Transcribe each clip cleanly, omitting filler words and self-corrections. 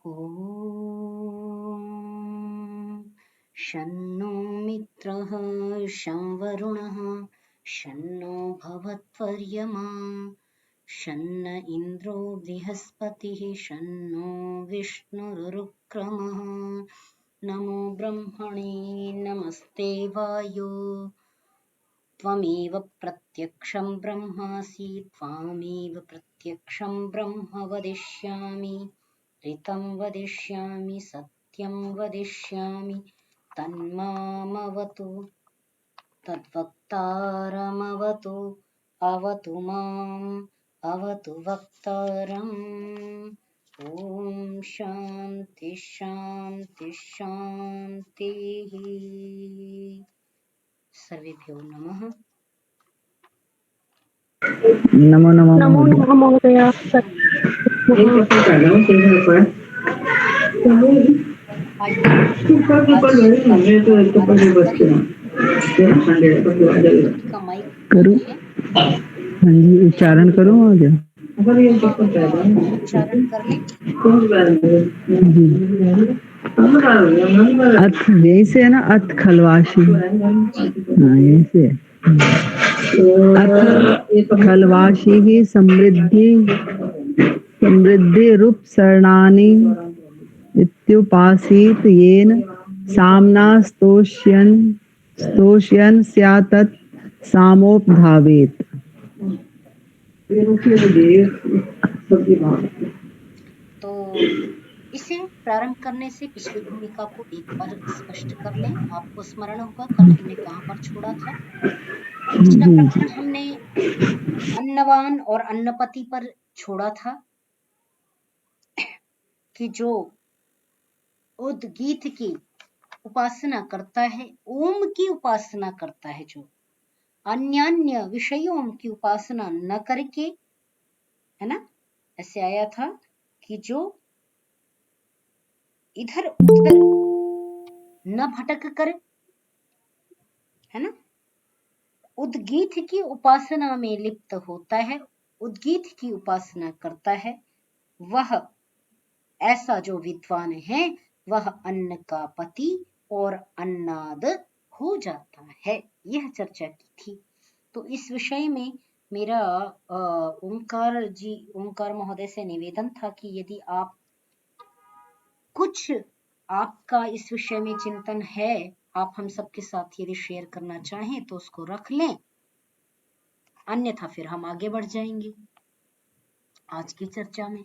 ॐ शन्नो मित्रः शं वरुणः शन्नो भवत्वर्यमा शन्न इन्द्रो बृहस्पतिः शन्नो विष्णुरुक्रमः नमो ब्रह्मणे नमस्ते वायो त्वमेव प्रत्यक्षं ब्रह्मासि त्वामेव प्रत्यक्षं ब्रह्म वदिष्यामि ऋतं वदिष्यामि सत्यं वदिष्यामि तन्मामवतु तद्वक्तारमवतु अवतु माम् अवतु वक्तारम् ॐ शान्ति शान्ति शान्तिः। सर्वेभ्यो नमः। नमो नमः नमो नमः महोदय। करूँ? हाँ जी, उच्चारण करूँ आगे? उच्चारण कर लें। अथ जैसे है ना, अथ खलवाशी। हाँ ऐसे। अथ खलवाशी ही समृद्धि रूप शरणानि इत्युपासीत येन सामना स्तोष्यन् स्यात् सामोपधावेत। तो इसे प्रारंभ करने से पिछली भूमिका को एक बार स्पष्ट कर लें। आपको स्मरण होगा कल हमने कहाँ पर छोड़ा था। पिछला प्रकरण हमने अन्नवान और अन्नपति पर छोड़ा था कि जो उद्गीत की उपासना करता है, ओम की उपासना करता है, जो अन्य विषयों की उपासना न करके, है ना, ऐसे आया था कि जो इधर उधर न भटक कर, है ना, उद्गीत की उपासना में लिप्त होता है, उद्गीत की उपासना करता है, वह ऐसा जो विद्वान है वह अन्न का पति और अन्नाद हो जाता है। यह चर्चा की थी। तो इस विषय में मेरा ओंकार महोदय से निवेदन था कि यदि आप कुछ आपका इस विषय में चिंतन है, आप हम सबके साथ यदि शेयर करना चाहें तो उसको रख लें, अन्यथा फिर हम आगे बढ़ जाएंगे आज की चर्चा में।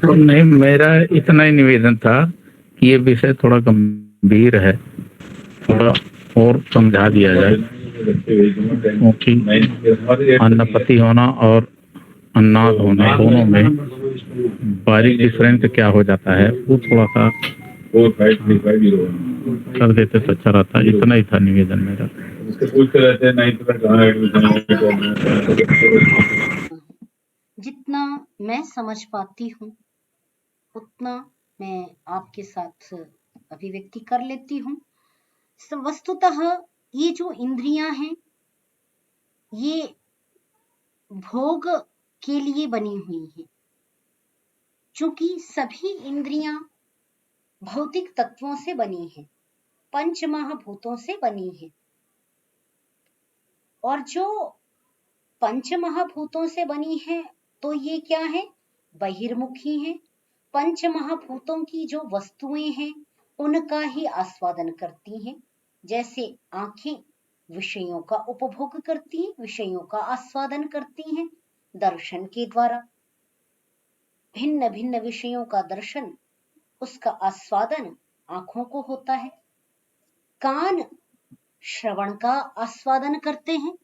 नहीं, मेरा इतना ही निवेदन था कि ये विषय थोड़ा गंभीर है, थोड़ा और समझा दिया जाए, क्योंकि अन्नपति होना और अन्नाद होना दोनों में बारीक डिफरेंस क्या हो जाता है, वो थोड़ा सा कर देते तो अच्छा रहता। इतना ही था निवेदन मेरा। जितना मैं समझ पाती हूँ उतना मैं आपके साथ अभिव्यक्ति कर लेती हूँ। वस्तुतः ये जो इंद्रियां हैं ये भोग के लिए बनी हुई हैं, चूंकि सभी इंद्रियां भौतिक तत्वों से बनी हैं, पंच महाभूतों से बनी हैं, और जो पंच महाभूतों से बनी है तो ये क्या है, बहिर्मुखी हैं। पंच महाभूतों की जो वस्तुएं हैं उनका ही आस्वादन करती हैं। जैसे आंखें विषयों का उपभोग करती हैं, विषयों का आस्वादन करती हैं दर्शन के द्वारा, भिन्न भिन्न विषयों का दर्शन, उसका आस्वादन आंखों को होता है। कान श्रवण का आस्वादन करते हैं,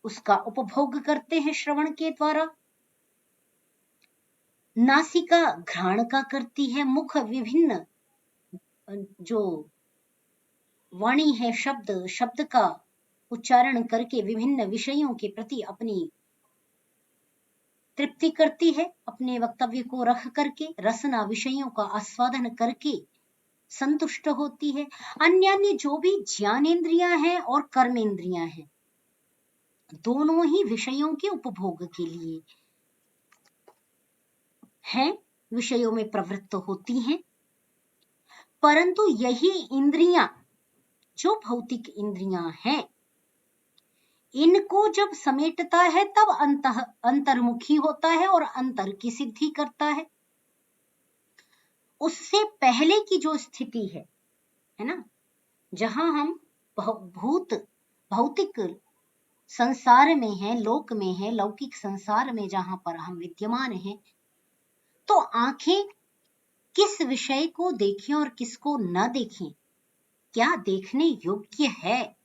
उसका उपभोग करते हैं श्रवण के द्वारा। नासिका घ्राण का करती है, मुख विभिन्न जो वाणी है, शब्द का उच्चारण करके विभिन्न विषयों के प्रति अपनी तृप्ति करती है, अपने वक्तव्य को रख करके रसना विषयों का आस्वादन करके संतुष्ट होती है। अन्य जो भी ज्ञानेंद्रियां हैं और कर्मेंद्रियां हैं दोनों ही विषयों के उपभोग के लिए हैं, विषयों में प्रवृत्त होती हैं, परंतु यही इंद्रियां, जो भौतिक इंद्रियां हैं, इनको जब समेटता है तब अंतर्मुखी होता है और अंतर की सिद्धि करता है। उससे पहले की जो स्थिति है ना, जहां हम भौतिक संसार में हैं, लोक में हैं, लौकिक संसार में जहां पर हम विद्यमान हैं, तो आंखें किस विषय को देखें और किसको न देखें, क्या देखने योग्य है,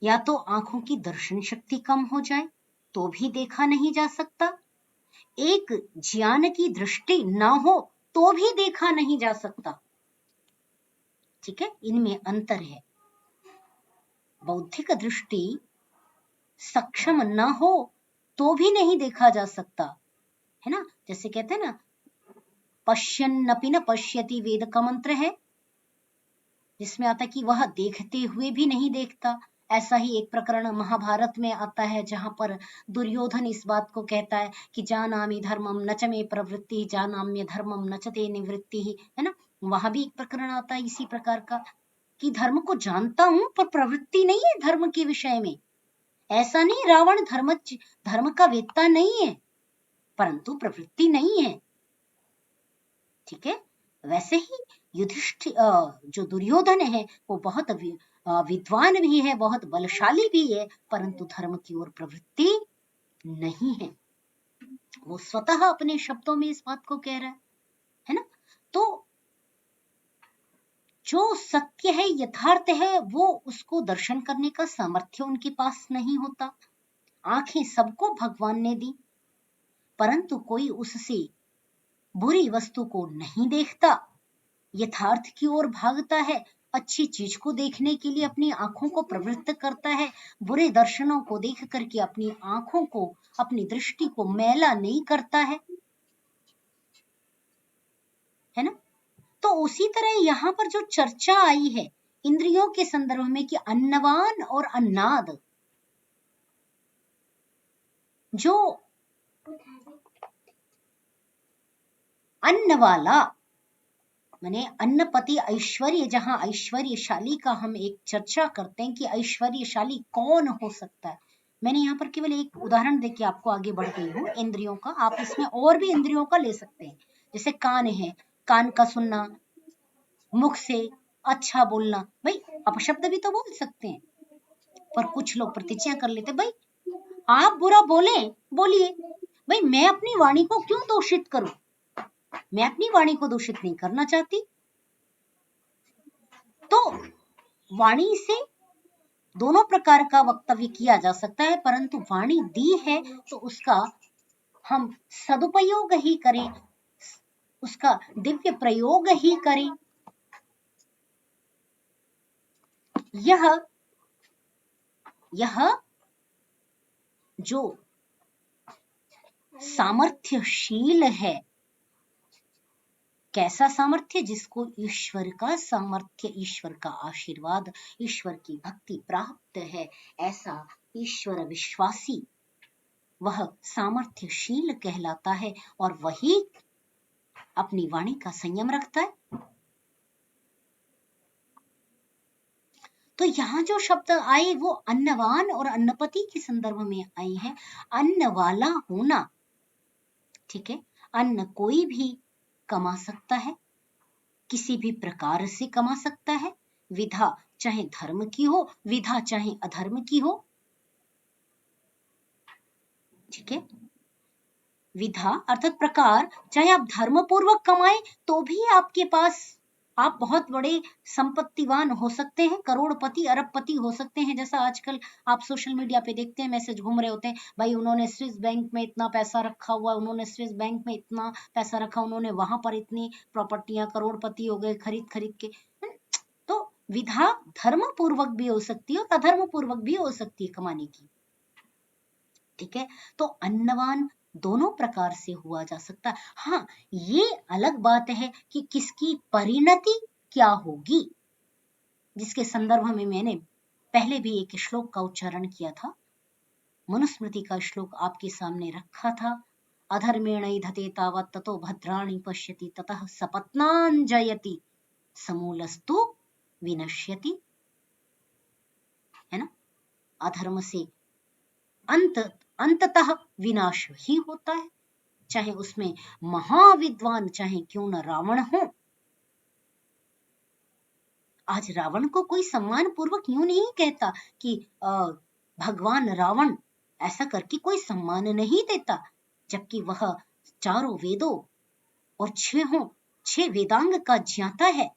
या तो आंखों की दर्शन शक्ति कम हो जाए तो भी देखा नहीं जा सकता, एक ज्ञान की दृष्टि ना हो तो भी देखा नहीं जा सकता। ठीक है, इनमें अंतर है। बौद्धिक दृष्टि सक्षम न हो तो भी नहीं देखा जा सकता, है ना। जैसे कहते हैं ना, पश्यन्नपि न पश्यति, वेद का मंत्र है, जिसमें आता है कि वह देखते हुए भी नहीं देखता। ऐसा ही एक प्रकरण महाभारत में आता है, जहां पर दुर्योधन इस बात को कहता है कि जानामि धर्मम न च मे प्रवृत्ति, जानाम्य धर्मम न च ते निवृत्ति, है ना। वहां भी एक प्रकरण आता है इसी प्रकार का, कि धर्म को जानता हूं पर प्रवृत्ति नहीं है धर्म के विषय में। ऐसा नहीं, रावण धर्म का वेत्ता नहीं है, परंतु प्रवृत्ति नहीं है। ठीक है, वैसे ही युधिष्ठिर, जो दुर्योधन है, वो बहुत विद्वान भी है, बहुत बलशाली भी है, परंतु धर्म की ओर प्रवृत्ति नहीं है। वो स्वतः अपने शब्दों में इस बात को कह रहा है ना। तो जो सत्य है, यथार्थ है, वो उसको दर्शन करने का सामर्थ्य उनके पास नहीं होता। आंखें सबको भगवान ने दी, परंतु कोई उससे बुरी वस्तु को नहीं देखता, यथार्थ की ओर भागता है, अच्छी चीज को देखने के लिए अपनी आंखों को प्रवृत्त करता है, बुरे दर्शनों को देख करके अपनी आंखों को, अपनी दृष्टि को मैला नहीं करता है ना। तो उसी तरह यहाँ पर जो चर्चा आई है इंद्रियों के संदर्भ में, कि अन्नवान और अन्नाद, जो अन्न वाला माने अन्नपति ऐश्वर्य, जहां ऐश्वर्यशाली का हम एक चर्चा करते हैं कि ऐश्वर्यशाली कौन हो सकता है। मैंने यहाँ पर केवल एक उदाहरण देके आपको आगे बढ़ गई हूँ इंद्रियों का, आप इसमें और भी इंद्रियों का ले सकते हैं। जैसे कान है, कान का सुनना, मुख से अच्छा बोलना, भाई अपशब्द भी तो बोल सकते हैं, पर कुछ लोग प्रतिज्ञा कर लेते, भाई आप बुरा बोलिए, भाई मैं अपनी वाणी को क्यों दूषित करूं, मैं अपनी वाणी को दूषित नहीं करना चाहती। तो वाणी से दोनों प्रकार का वक्तव्य किया जा सकता है, परंतु वाणी दी है तो उसका हम सदुपयोग ही करें, उसका दिव्य प्रयोग ही करें। यह जो सामर्थ्यशील है, कैसा सामर्थ्य, जिसको ईश्वर का सामर्थ्य, ईश्वर का आशीर्वाद, ईश्वर की भक्ति प्राप्त है, ऐसा ईश्वर विश्वासी वह सामर्थ्यशील कहलाता है, और वही अपनी वाणी का संयम रखता है। तो यहाँ जो शब्द आए वो अन्नवान और अन्नपति के संदर्भ में आए हैं। अन्न वाला होना, ठीक है, अन्न कोई भी कमा सकता है, किसी भी प्रकार से कमा सकता है, विधा चाहे धर्म की हो, विधा चाहे अधर्म की हो। ठीक है, विधा अर्थात प्रकार, चाहे आप धर्म पूर्वक कमाएं तो भी आपके पास, आप बहुत बड़े संपत्तिवान हो सकते हैं, करोड़पति अरबपति हो सकते हैं। जैसा आजकल आप सोशल मीडिया पे देखते हैं, मैसेज घूम रहे होते हैं, भाई उन्होंने स्विस बैंक में इतना पैसा रखा हुआ, उन्होंने स्विस बैंक में इतना पैसा रखा, उन्होंने वहां पर इतनी प्रॉपर्टियां, करोड़पति हो गए खरीद के। तो विधा धर्म पूर्वक भी हो सकती है और अधर्म पूर्वक भी हो सकती है कमाने की। ठीक है, तो अन्नवान दोनों प्रकार से हुआ जा सकता है। हाँ, ये अलग बात है कि किसकी परिणति क्या होगी, जिसके संदर्भ में मैंने पहले भी एक श्लोक का उच्चारण किया था, मनुस्मृति का श्लोक आपके सामने रखा था। अधर्मेण इधते तावत् ततो भद्राणि पश्यति ततः सपत्नान् जयति समूलस्तु विनश्यति, है ना। अधर्म से अंततः विनाश ही होता है, चाहे उसमें महाविद्वान चाहे क्यों न रावण हो। आज रावण को कोई सम्मान पूर्वक यूं नहीं कहता कि भगवान रावण, ऐसा करके कोई सम्मान नहीं देता, जबकि वह चारों वेदों और 6 वेदांग का ज्ञाता है,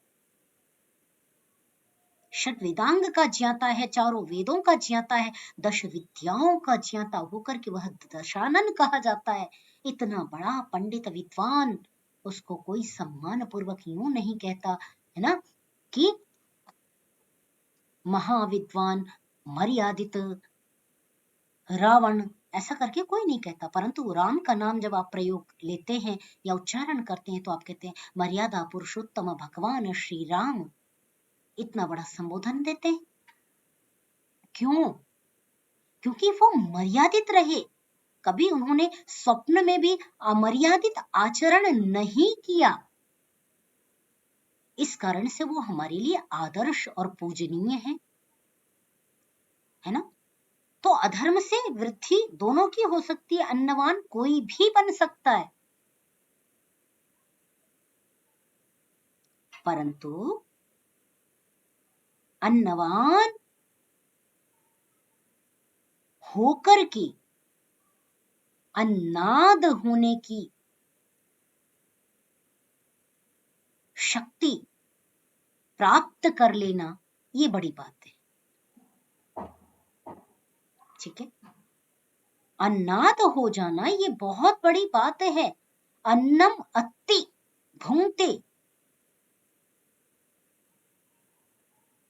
षट वेदांग का ज्ञाता है, चारों वेदों का ज्ञाता है, 10 विद्याओं का ज्ञाता होकर के वह दशानन कहा जाता है। इतना बड़ा पंडित विद्वान, उसको कोई सम्मान पूर्वक यूं नहीं कहता, है ना, कि महाविद्वान मर्यादित रावण, ऐसा करके कोई नहीं कहता। परंतु राम का नाम जब आप प्रयोग लेते हैं या उच्चारण करते हैं तो आप कहते हैं मर्यादा पुरुषोत्तम भगवान श्री राम, इतना बड़ा संबोधन देते हैं। क्यों? क्योंकि वो मर्यादित रहे, कभी उन्होंने स्वप्न में भी अमर्यादित आचरण नहीं किया, इस कारण से वो हमारे लिए आदर्श और पूजनीय है ना। तो अधर्म से वृद्धि दोनों की हो सकती है, अन्नवान कोई भी बन सकता है, परंतु अन्नवान होकर के अन्नाद होने की शक्ति प्राप्त कर लेना, ये बड़ी बात है। ठीक है, अन्नाद हो जाना ये बहुत बड़ी बात है। अन्नम अत्ति भुंक्ते,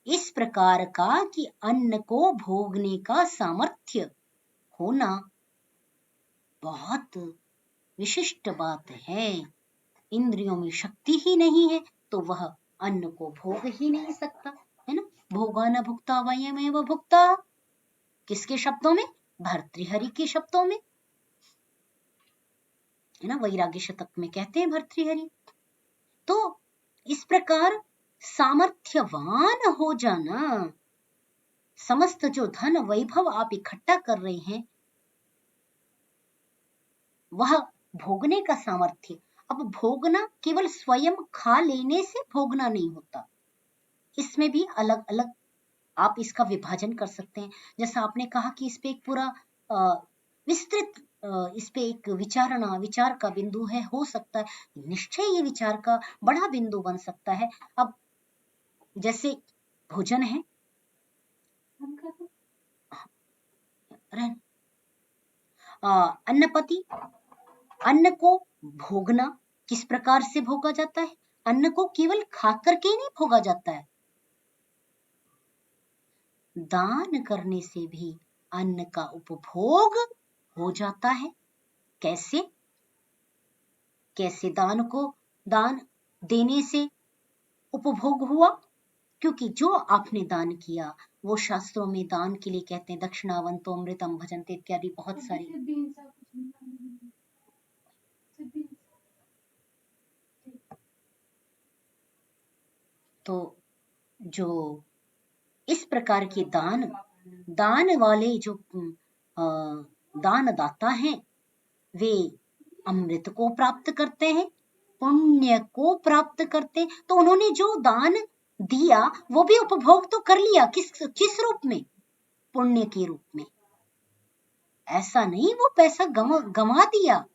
इस प्रकार का कि अन्न को भोगने का सामर्थ्य होना बहुत विशिष्ट बात है। इंद्रियों में शक्ति ही नहीं है तो वह अन्न को भोग ही नहीं सकता, है ना। भोगा न भुक्ता वयमेव भुक्ता, किसके शब्दों में? भर्तृहरि के शब्दों में, है ना, वैराग्य शतक में कहते हैं भर्तृहरि। तो इस प्रकार सामर्थ्यवान हो जाना, समस्त जो धन वैभव आप इकट्ठा कर रहे हैं वह भोगने का सामर्थ्य। अब भोगना केवल स्वयं खा लेने से भोगना नहीं होता, इसमें भी अलग अलग आप इसका विभाजन कर सकते हैं। जैसा आपने कहा कि इस पे एक पूरा विस्तृत इस पे एक विचार का बिंदु है, हो सकता है निश्चय ये विचार का बड़ा बिंदु बन सकता है। अब जैसे भोजन है, अन्नपति, अन्न को भोगना किस प्रकार से भोगा जाता है? अन्न को केवल खा करके नहीं भोगा जाता है, दान करने से भी अन्न का उपभोग हो जाता है। कैसे? कैसे दान देने से उपभोग हुआ? क्योंकि जो आपने दान किया वो शास्त्रों में दान के लिए कहते हैं दक्षिणावंतो अमृतम भजन्ते इत्यादि बहुत सारी। तो जो इस प्रकार के दान वाले जो दानदाता हैं वे अमृत को प्राप्त करते हैं, पुण्य को प्राप्त करते हैं। तो उन्होंने जो दान दिया वो भी उपभोग तो कर लिया, किस रूप में? पुण्य के रूप में। ऐसा नहीं वो पैसा गंवा दिया।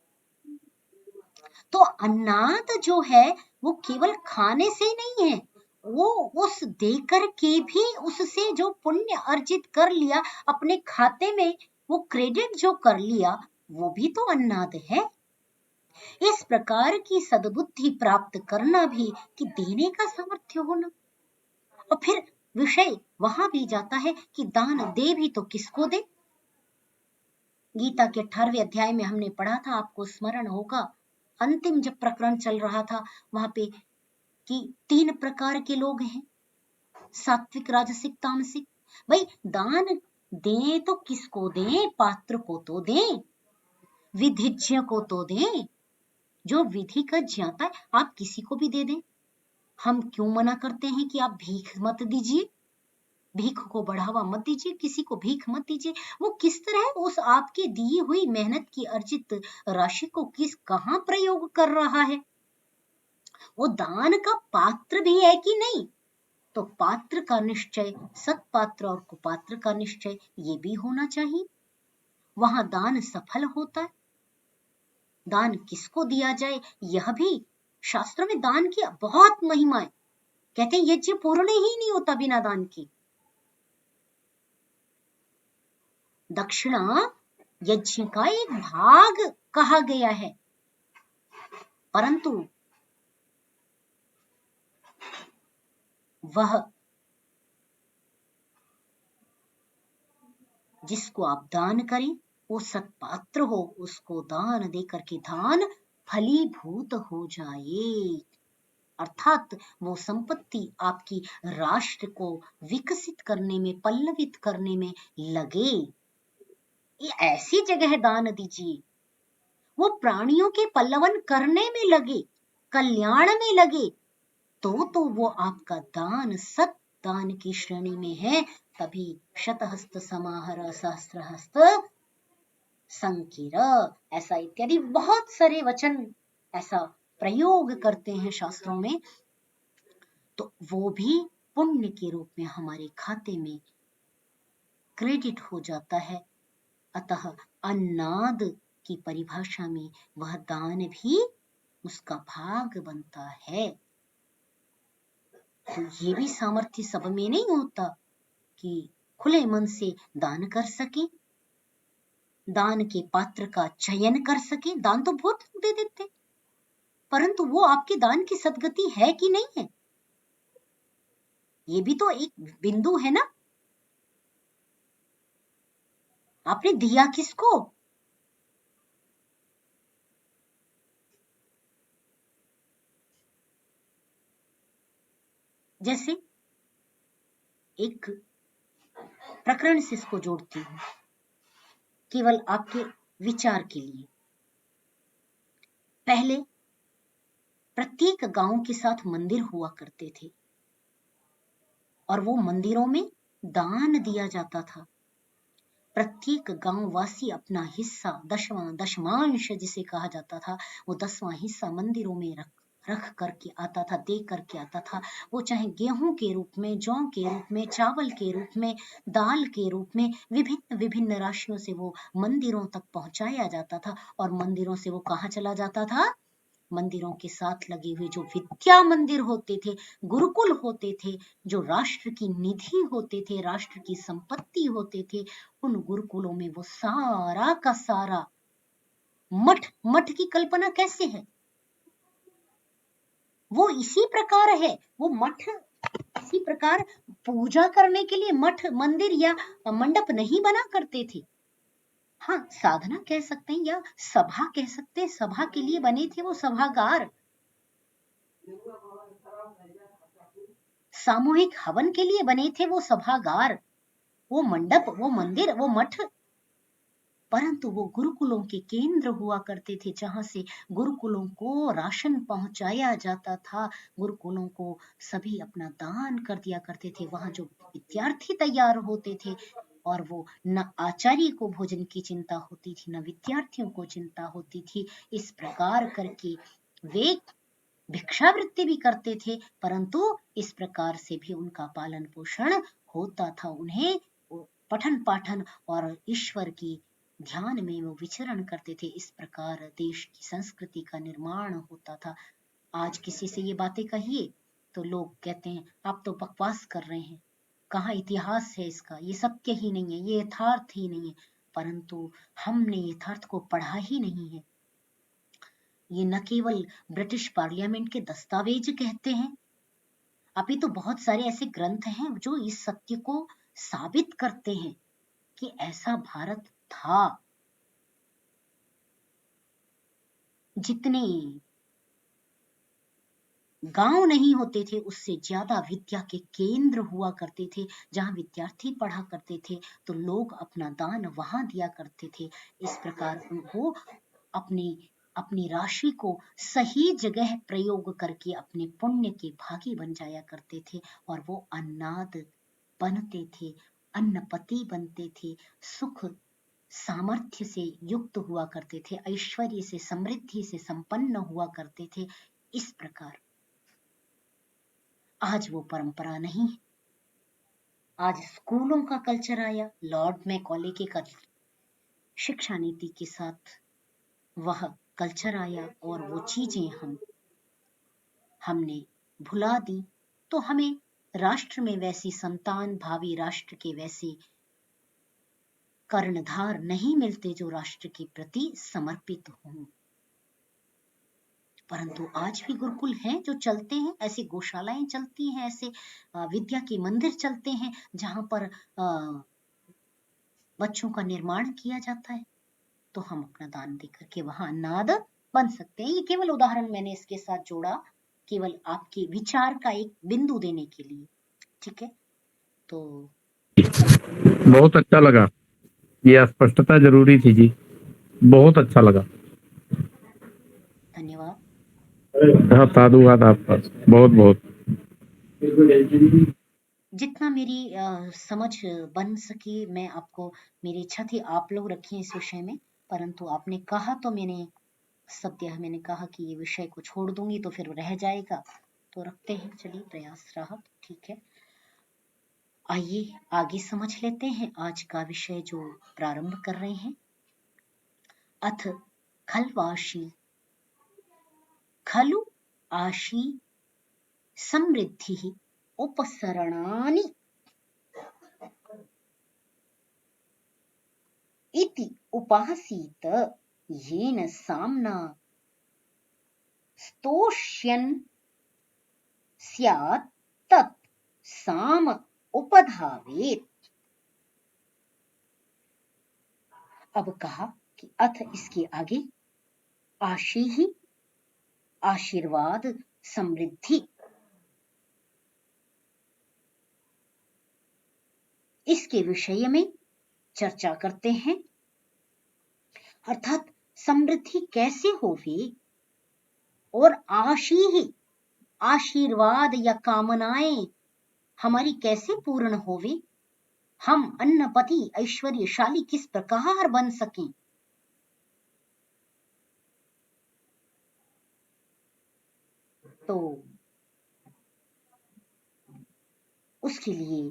तो अन्नाद जो है वो केवल खाने से नहीं है, वो उस देकर के भी उससे जो पुण्य अर्जित कर लिया अपने खाते में, वो क्रेडिट जो कर लिया वो भी तो अन्नाद है। इस प्रकार की सद्बुद्धि प्राप्त करना भी कि देने का सामर्थ्य होना। और फिर विषय वहां भी जाता है कि दान दे भी तो किसको दे। गीता के 18वें अध्याय में हमने पढ़ा था, आपको स्मरण होगा, अंतिम जब प्रकरण चल रहा था वहां पे कि 3 प्रकार के लोग हैं, सात्विक, राजसिक, तामसिक। भाई दान दें तो किसको दें? पात्र को तो दें, विधिज्ञ को तो दें, जो विधि का ज्ञाता है। आप किसी को भी दे दें। हम क्यों मना करते हैं कि आप भीख मत दीजिए, भीख को बढ़ावा मत दीजिए, किसी को भीख मत दीजिए। वो किस तरह उस आपकी दी हुई मेहनत की अर्जित राशि को कहां प्रयोग कर रहा है? वो दान का पात्र भी है कि नहीं? तो पात्र का निश्चय, सत्पात्र और कुपात्र का निश्चय ये भी होना चाहिए। वहां दान सफल होता है। दान किसको दिया जाए, यह भी शास्त्रों में दान की बहुत महिमा है। कहते हैं यज्ञ पूर्ण ही नहीं होता बिना दान की। दक्षिणा यज्ञ का एक भाग कहा गया है, परंतु वह जिसको आप दान करें वो सत्पात्र हो, उसको दान देकर के दान फलीभूत हो जाए, अर्थात वो संपत्ति आपकी राष्ट्र को विकसित करने में, पल्लवित करने में लगे। ये ऐसी जगह दान दीजिए वो प्राणियों के पल्लवन करने में लगे, कल्याण में लगे, तो वो आपका दान सत दान की श्रेणी में है। तभी शतहस्त समाहर सहस्रहस्त संकीर, ऐसा इत्यादि बहुत सारे वचन ऐसा प्रयोग करते हैं शास्त्रों में। तो वो भी पुण्य के रूप में हमारे खाते में क्रेडिट हो जाता है। अतः अन्नाद की परिभाषा में वह दान भी उसका भाग बनता है। तो ये भी सामर्थ्य सब में नहीं होता कि खुले मन से दान कर सके, दान के पात्र का चयन कर सके। दान तो बहुत दे देते, परंतु वो आपके दान की सद्गति है कि नहीं है, ये भी तो एक बिंदु है ना। आपने दिया किसको? जैसे एक प्रकरण से इसको जोड़ती हूं, केवल आपके विचार के लिए। पहले प्रत्येक गांव के साथ मंदिर हुआ करते थे और वो मंदिरों में दान दिया जाता था। प्रत्येक गांव वासी अपना हिस्सा, दशमांश जिसे कहा जाता था, वो 10वां हिस्सा मंदिरों में रख करके आता था, दे करके आता था। वो चाहे गेहूं के रूप में, जौ के रूप में, चावल के रूप में, दाल के रूप में, विभिन्न विभिन्न राशियों से वो मंदिरों तक पहुंचाया जाता था। और मंदिरों से वो कहाँ चला जाता था? मंदिरों के साथ लगे हुए जो विद्या मंदिर होते थे, गुरुकुल होते थे, जो राष्ट्र की निधि होते थे, राष्ट्र की संपत्ति होते थे, उन गुरुकुलों में वो सारा का सारा मठ की कल्पना कैसे है? वो इसी प्रकार है। वो मठ इसी प्रकार पूजा करने के लिए मठ, मंदिर या मंडप नहीं बना करते थे। हाँ, साधना कह सकते हैं या सभा कह सकते हैं, सभा के लिए बने थे वो सभागार। सामूहिक हवन के लिए बने थे वो सभागार, वो मंडप, वो मंदिर, वो मठ। परंतु वो गुरुकुलों के केंद्र हुआ करते थे, जहां से गुरुकुलों को राशन पहुंचाया जाता था। गुरुकुलों को सभी अपना दान कर दिया करते थे। वहां जो विद्यार्थी तैयार होते थे, और वो न आचार्य को भोजन की चिंता होती थी, न विद्यार्थियों को चिंता होती थी। इस प्रकार करके वे भिक्षावृत्ति भी करते थे, परंतु इस प्रकार से भी उनका पालन पोषण होता था। उन्हें पठन पाठन और ईश्वर की ध्यान में वो विचरण करते थे। इस प्रकार देश की संस्कृति का निर्माण होता था। आज किसी से ये बातें कहिए तो लोग कहते हैं आप तो बकवास कर रहे हैं, कहाँ इतिहास है इसका, ये सत्य ही नहीं है, ये यथार्थ ही नहीं है। परंतु हमने यथार्थ को पढ़ा ही नहीं है। ये न केवल ब्रिटिश पार्लियामेंट के दस्तावेज कहते हैं, अभी तो बहुत सारे ऐसे ग्रंथ हैं जो इस सत्य को साबित करते हैं कि ऐसा भारत था। जितने गांव नहीं होते थे, उससे ज्यादा विद्या के केंद्र हुआ करते थे। जहां विद्यार्थी पढ़ा करते थे तो लोग अपना दान वहां दिया करते थे। इस प्रकार वो अपनी अपनी राशि को सही जगह प्रयोग करके अपने पुण्य के भागी बन जाया करते थे, और वो अन्नाद बनते थे, अन्नपति बनते थे, सुख सामर्थ्य से युक्त हुआ करते थे, ऐश्वर्य से समृद्धि से संपन्न हुआ करते थे। इस प्रकार आज वो परंपरा नहीं है। आज स्कूलों का कल्चर आया, लॉर्ड मैकॉले के शिक्षा नीति के साथ वह कल्चर आया, और वो चीजें हमने भुला दी। तो हमें राष्ट्र में वैसी संतान, भावी राष्ट्र के वैसे कर्णधार नहीं मिलते जो राष्ट्र के प्रति समर्पित हों। परंतु आज भी गुरुकुल हैं जो चलते हैं, ऐसी गौशालाएं चलती हैं, ऐसे विद्या के मंदिर चलते हैं जहां पर बच्चों का निर्माण किया जाता है। तो हम अपना दान देकर के वहां अन्नाद बन सकते हैं। ये केवल उदाहरण मैंने इसके साथ जोड़ा, केवल आपके विचार का एक बिंदु देने के लिए। ठीक है, तो बहुत अच्छा लगा, ये स्पष्टता जरूरी थी जी, बहुत अच्छा लगा। धन्यवाद। साधुवाद आपका, बहुत बहुत। जितना मेरी समझ बन सकी मैं आपको, मेरी इच्छा थी आप लोग रखिए इस विषय में, परंतु आपने कहा तो मैंने मैंने कहा कि ये विषय को छोड़ दूंगी तो फिर रह जाएगा, तो रखते हैं। चलिए, प्रयास रहा, ठीक है। आइए आगे समझ लेते हैं आज का विषय जो प्रारंभ कर रहे हैं। अथ खल्वाशी खलु आशी समृद्धि उपसरणानि इति उपासीत येन साम्ना स्तोष्यन् स्यात् तत् साम उपधावेत्। अब कहा कि अथ इसके आगे आशी ही आशीर्वाद समृद्धि, इसके विषय में चर्चा करते हैं। अर्थात समृद्धि कैसे होगी और आशी ही आशीर्वाद या कामनाएं हमारी कैसे पूर्ण होगी, हम अन्नपति ऐश्वर्यशाली किस प्रकार बन सकें। तो उसके लिए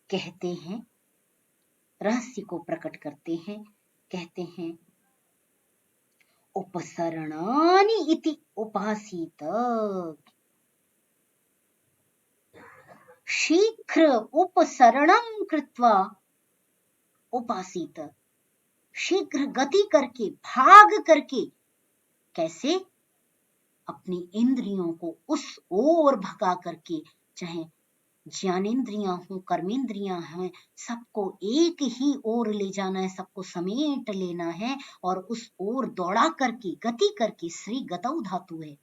कहते हैं, रहस्य को प्रकट करते हैं, कहते हैं उपसरणानि इति उपासीत, शीघ्र उपसरणं कृत्वा उपासीत, शीघ्र गति करके, भाग करके, कैसे अपनी इंद्रियों को उस ओर भगा करके, चाहे ज्ञानेन्द्रियां हो, कर्मेंद्रियां हैं, सबको एक ही ओर ले जाना है, सबको समेट लेना है और उस ओर दौड़ा करके, गति करके, श्री गतौ धातु है,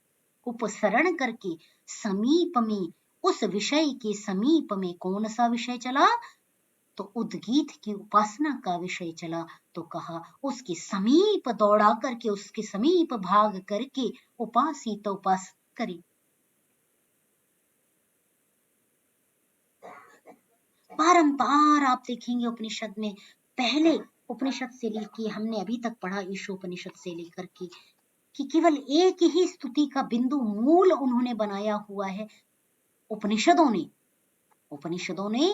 उपसरण करके समीप में, उस विषय के समीप में। कौन सा विषय चला? तो उद्गीत की उपासना का विषय चला। तो कहा उसके समीप दौड़ा करके, उसके समीप भाग करके उपासित उपास करे। बारंबार आप देखेंगे उपनिषद में, पहले उपनिषद से लेके हमने अभी तक पढ़ा ईशोपनिषद से लेकर के, कि केवल एक ही स्तुति का बिंदु मूल उन्होंने बनाया हुआ है उपनिषदों ने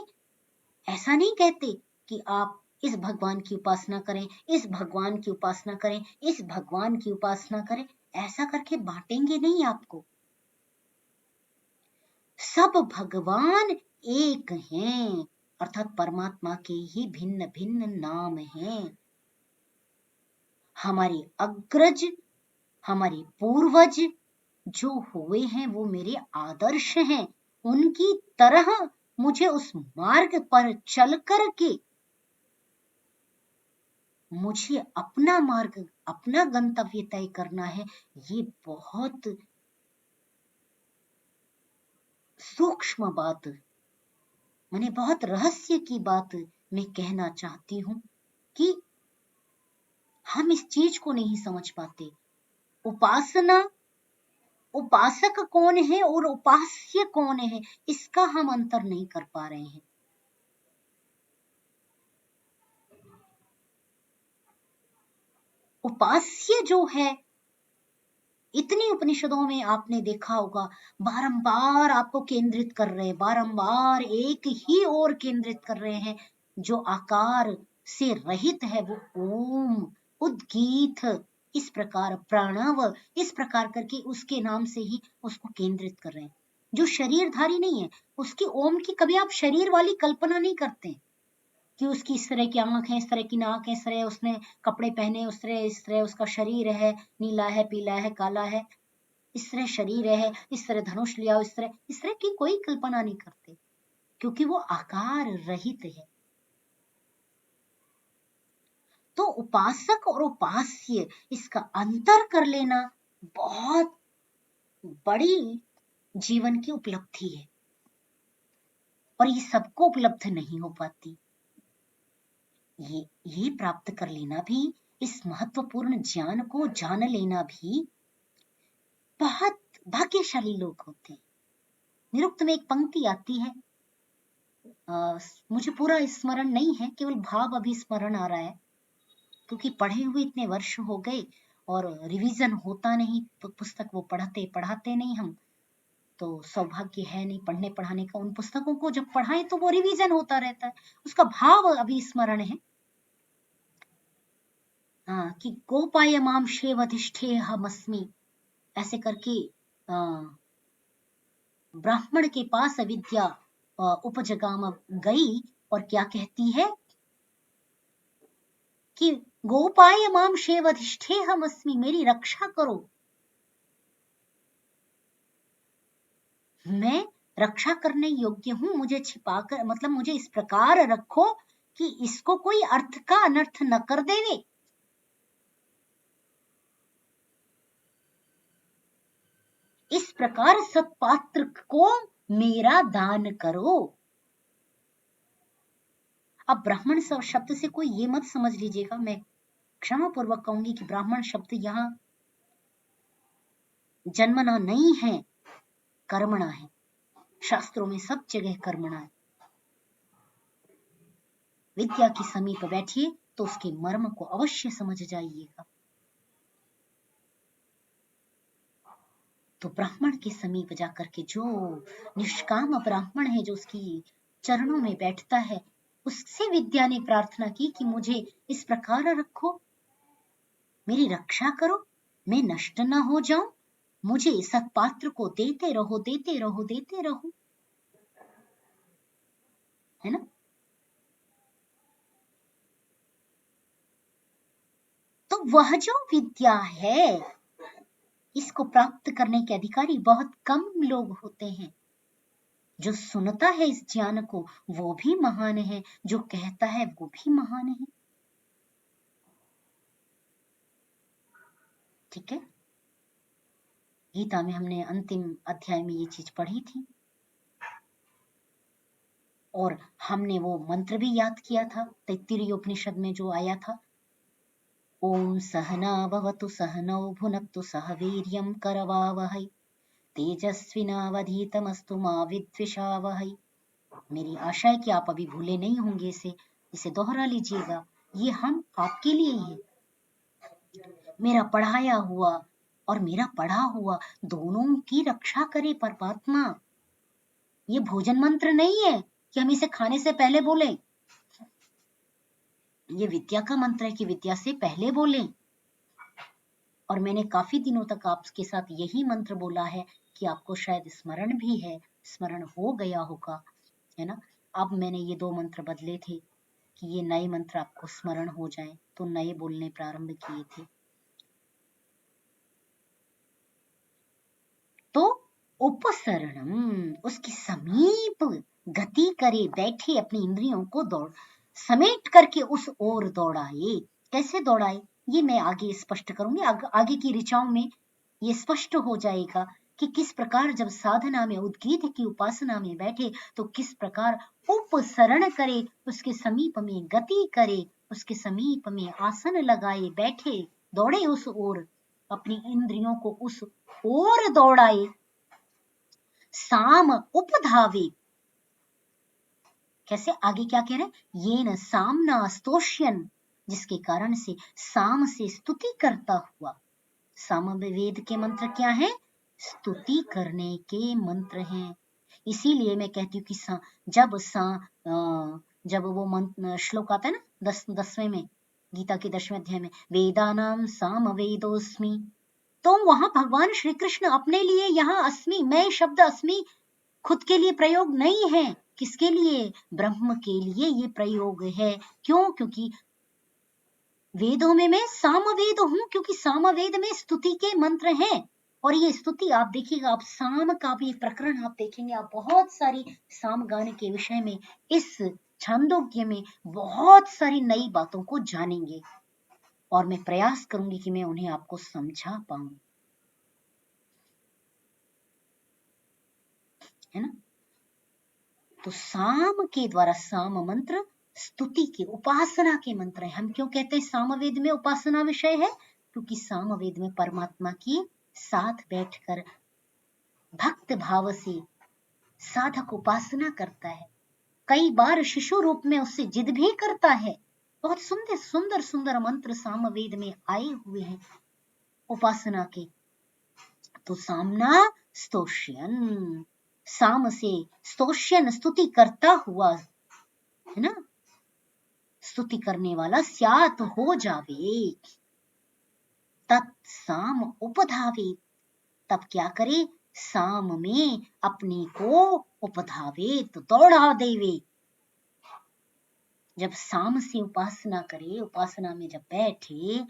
ऐसा नहीं कहते कि आप इस भगवान की उपासना करें, इस भगवान की उपासना करें, इस भगवान की उपासना करें, ऐसा करके बांटेंगे नहीं आपको। सब भगवान एक हैं, अर्थात परमात्मा के ही भिन्न भिन्न नाम हैं। हमारे अग्रज, हमारे पूर्वज जो हुए हैं वो मेरे आदर्श हैं, उनकी तरह मुझे उस मार्ग पर चल करके मुझे अपना मार्ग, अपना गंतव्य तय करना है। ये बहुत सूक्ष्म बात, मैंने बहुत रहस्य की बात मैं कहना चाहती हूं कि हम इस चीज को नहीं समझ पाते। उपासना, उपासक कौन है और उपास्य कौन है, इसका हम अंतर नहीं कर पा रहे हैं। उपास्य जो है, इतनी उपनिषदों में आपने देखा होगा, बारंबार आपको केंद्रित कर रहे हैं, बारंबार एक ही ओर केंद्रित कर रहे हैं। जो आकार से रहित है वो ओम, उद्गीत, इस प्रकार प्रणव, इस प्रकार करके उसके नाम से ही उसको केंद्रित कर रहे हैं। जो शरीरधारी नहीं है, उसकी ओम की कभी आप शरीर वाली कल्पना नहीं करते कि उसकी इस तरह की आंख है, इस तरह की नाक है, इस तरह उसने कपड़े पहने, इस तरह उसका शरीर है, नीला है, पीला है, काला है, इस तरह शरीर है, इस तरह धनुष लिया, इस तरह की कोई कल्पना नहीं करते, क्योंकि वो आकार रहित है। तो उपासक और उपास्य, इसका अंतर कर लेना बहुत बड़ी जीवन की उपलब्धि है, और ये सबको उपलब्ध नहीं हो पाती। ये प्राप्त कर लेना भी, इस महत्वपूर्ण ज्ञान को जान लेना भी बहुत भाग्यशाली लोग होते हैं। निरुक्त में एक पंक्ति आती है, मुझे पूरा स्मरण नहीं है, केवल भाव अभी स्मरण आ रहा है, क्योंकि पढ़े हुए इतने वर्ष हो गए और रिवीजन होता नहीं, पुस्तक वो पढ़ाते नहीं हम, तो सौभाग्य है नहीं पढ़ने पढ़ाने का। उन पुस्तकों को जब पढ़ाएं तो वो रिवीजन होता रहता है, उसका भाव अभी स्मरण है कि गोपाय माम शेवधिष्ठे हमस्मि, ऐसे करके ब्राह्मण के पास विद्या उपजगाम गई और क्या कहती है कि गोपाय माम शेवधिष्ठे हमस्मि, मेरी रक्षा करो, मैं रक्षा करने योग्य हूं, मुझे छिपाकर, मतलब मुझे इस प्रकार रखो कि इसको कोई अर्थ का अनर्थ न कर देवे। इस प्रकार सत्पात्र को मेरा दान करो। अब ब्राह्मण शब्द से कोई ये मत समझ लीजिएगा, मैं क्षमा पूर्वक कहूंगी कि ब्राह्मण शब्द यहां जन्मना नहीं है, कर्मणा है। शास्त्रों में सब जगह कर्मणा है। विद्या के समीप बैठिए तो उसके मर्म को अवश्य समझ जाइएगा। तो ब्राह्मण के समीप जाकर के जो निष्काम ब्राह्मण है, जो उसकी चरणों में बैठता है, उससे विद्या ने प्रार्थना की कि मुझे इस प्रकार रखो, मेरी रक्षा करो, मैं नष्ट न हो जाऊं, मुझे सत्पात्र को देते रहो, देते रहो, देते रहो, है ना। तो वह जो विद्या है, इसको प्राप्त करने के अधिकारी बहुत कम लोग होते हैं। जो सुनता है इस ज्ञान को वो भी महान है, जो कहता है वो भी महान है। ठीक है, गीता में हमने अंतिम अध्याय में ये चीज पढ़ी थी, और हमने वो मंत्र भी याद किया था, तैत्तिरीय उपनिषद में जो आया था, ओम सहना भवतु सहनौ भुनक्तु सह वीर्यं करवावहै तेजस्विनावधीतमस्तु मा विद्विषावहै। मेरी आशा है कि आप अभी भूले नहीं होंगे, इसे दोहरा लीजिएगा। ये हम आपके लिए ही है। मेरा पढ़ाया हुआ और मेरा पढ़ा हुआ दोनों की रक्षा करे परमात्मा। ये भोजन मंत्र नहीं है कि हम इसे खाने से पहले बोलें, ये विद्या का मंत्र है कि विद्या से पहले बोलें। और मैंने काफी दिनों तक आपके साथ यही मंत्र बोला है कि आपको शायद स्मरण भी है, स्मरण हो गया होगा, है ना। अब मैंने ये 2 मंत्र बदले थे कि ये नए मंत्र आपको स्मरण हो जाएं, तो नए बोलने प्रारंभ किए थे। तो उपसरणम, उसके समीप गति करे, बैठे, अपनी इंद्रियों को समेट करके उस ओर दौड़ाए। कैसे दौड़ाए ये मैं आगे स्पष्ट करूंगी, आगे की ऋचाओं में ये स्पष्ट हो जाएगा कि किस प्रकार जब साधना में उद्गीत की उपासना में बैठे तो किस प्रकार उपसरण करे, उसके समीप में गति करे, उसके समीप में आसन लगाए बैठे, दौड़े उस ओर, अपनी इंद्रियों को उस ओर दौड़ाए। साम उपधावे, कैसे, आगे क्या कह रहे हैं, ये न सामना स्तोष्यन, जिसके कारण से साम से स्तुति करता हुआ। सामवेद के मंत्र क्या है, स्तुति करने के मंत्र हैं। इसीलिए मैं कहती हूँ कि जब वो मंत्र श्लोक आता है ना 10वें में, गीता के 10वें अध्याय में, वेदानाम सामवेदोस्मि, तो वहां भगवान श्री कृष्ण अपने लिए यहाँ अस्मि, मैं शब्द अस्मि खुद के लिए प्रयोग नहीं है। किसके लिए, ब्रह्म के लिए ये प्रयोग है। क्यों, क्योंकि वेदों में मैं सामवेद हूं, क्योंकि सामवेद में स्तुति के मंत्र हैं। और ये स्तुति आप देखिएगा, आप साम का भी प्रकरण आप देखेंगे, आप बहुत सारी साम गाने के विषय में इस छांदोग्य में बहुत सारी नई बातों को जानेंगे, और मैं प्रयास करूंगी कि मैं उन्हें आपको समझा पाऊं, है ना। तो साम के द्वारा, साम मंत्र स्तुति के, उपासना के मंत्र है। हम क्यों कहते हैं सामवेद में उपासना विषय है, क्योंकि सामवेद में परमात्मा की साथ बैठकर भक्त भाव से साधक उपासना करता है। कई बार शिशु रूप में उससे जिद भी करता है। बहुत सुंदर सुंदर सुंदर मंत्र सामवेद में आए हुए हैं उपासना के। तो सामना स्तोष्यन, साम से स्तोष्यन, स्तुति करता हुआ, है ना, स्तुति करने वाला स्यात हो जावे। तत्साम उपधावे, तब क्या करे, साम में अपने को उपधावे, तो दौड़ा देवे। जब साम से उपासना करे, उपासना में जब बैठे,